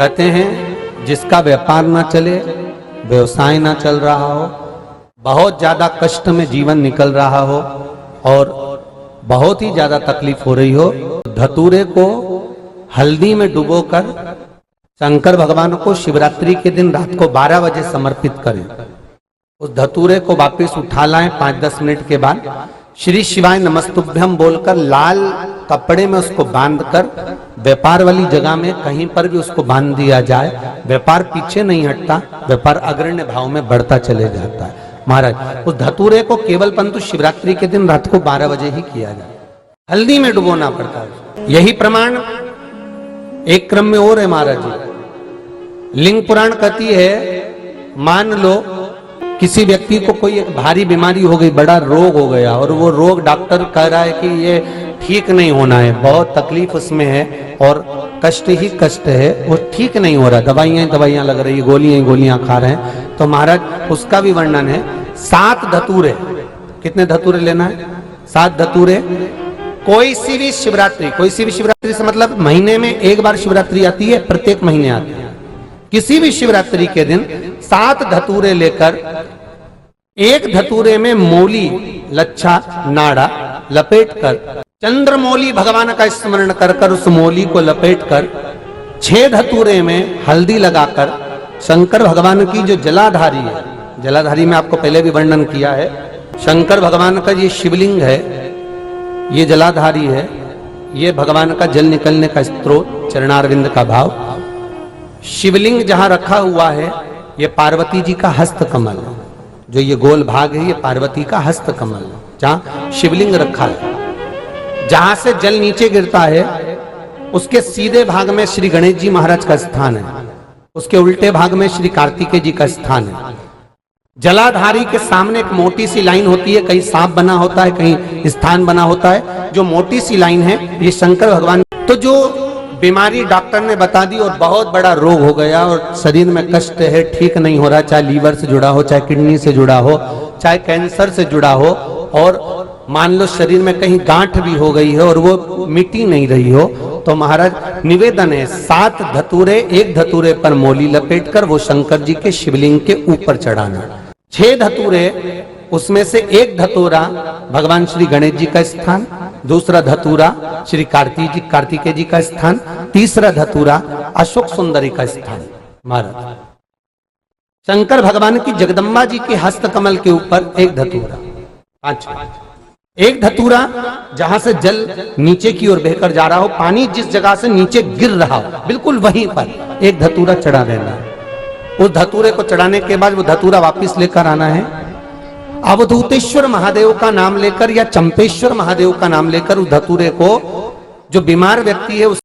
कहते हैं जिसका व्यापार ना चले, व्यवसाय ना चल रहा हो, बहुत ज्यादा कष्ट में जीवन निकल रहा हो और बहुत ही ज्यादा तकलीफ हो रही हो, धतूरे को हल्दी में डुबोकर शंकर भगवान को शिवरात्रि के दिन रात को 12 बजे समर्पित करें। उस धतूरे को वापस उठा लाएं 5-10 मिनट के बाद, श्री शिवाय नमस्तुभ्यम बोलकर लाल कपड़े में उसको बांधकर व्यापार वाली जगह में कहीं पर भी उसको बांध दिया जाए। व्यापार पीछे नहीं हटता, व्यापार अग्रण्य भाव में बढ़ता चले जाता है। महाराज उस धतूरे को केवल परंतु शिवरात्रि के दिन रात को 12 बजे ही किया जाए, हल्दी में डुबोना पड़ता है। यही प्रमाण एक क्रम में और है महाराज जी। लिंग पुराण कहती है, मान लो किसी व्यक्ति को कोई एक भारी बीमारी हो गई, बड़ा रोग हो गया और वो रोग डॉक्टर कह रहा है कि ये ठीक नहीं होना है, बहुत तकलीफ उसमें है और कष्ट ही कष्ट है, वो ठीक नहीं हो रहा, दवाइयां लग रही, गोलियां खा रहे हैं। तो महाराज उसका भी वर्णन है। 7 धतूरे, कितने धतूरे लेना है? 7 धतूरे। कोई सी भी शिवरात्रि से मतलब महीने में एक बार शिवरात्रि आती है, प्रत्येक महीने आती है। किसी भी शिवरात्रि के दिन 7 धतूरे लेकर, एक धतूरे में मोली लच्छा नाड़ा लपेटकर, चंद्रमौली भगवान का स्मरण कर उस मोली को लपेटकर 6 धतूरे में हल्दी लगाकर शंकर भगवान की जो जलाधारी है, जलाधारी में आपको पहले भी वर्णन किया है, शंकर भगवान का ये शिवलिंग है, ये जलाधारी है, ये भगवान का जल निकलने का स्त्रोत, चरणारविंद का भाव। शिवलिंग जहां रखा हुआ है ये पार्वती जी का हस्त कमल, जो ये गोल भाग है ये पार्वती का हस्त कमल, जहां शिवलिंग रखा है। जहां से जल नीचे गिरता है उसके सीधे भाग में श्री गणेश जी महाराज का स्थान है, उसके उल्टे भाग में श्री कार्तिकेय जी का स्थान है। जलाधारी के सामने एक मोटी सी लाइन होती है, कहीं सांप बना होता है, कहीं स्थान बना होता है। जो मोटी सी लाइन है ये शंकर भगवान। तो जो बीमारी डॉक्टर ने बता दी और बहुत बड़ा रोग हो गया और शरीर में कष्ट है, ठीक नहीं हो रहा, चाहे लीवर से जुड़ा हो, चाहे किडनी से जुड़ा हो, चाहे कैंसर से जुड़ा हो, और मान लो शरीर में कहीं गांठ भी हो गई है और वो मिटी नहीं रही हो, तो महाराज निवेदन है 7 धतूरे, एक धतूरे पर मोली लपेटकर वो शंकर जी के शिवलिंग के ऊपर चढ़ाना। 6 धतूरे, उसमें से एक धतूरा भगवान श्री गणेश जी का स्थान, दूसरा धतूरा श्री कार्तिकेय जी का स्थान, तीसरा धतूरा अशोक सुंदरी का स्थान। महाराज शंकर भगवान की जगदम्बा जी के हस्त कमल के ऊपर एक धतूरा। अच्छा, एक धतूरा जहां से जल नीचे की ओर बहकर जा रहा हो, पानी जिस जगह से नीचे गिर रहा हो बिल्कुल वहीं पर एक धतूरा चढ़ा देना है। उस धतूरे को चढ़ाने के बाद वो धतूरा वापस लेकर आना है, अवधूतेश्वर महादेव का नाम लेकर या चंपेश्वर महादेव का नाम लेकर उस धतूरे को, जो बीमार व्यक्ति है उस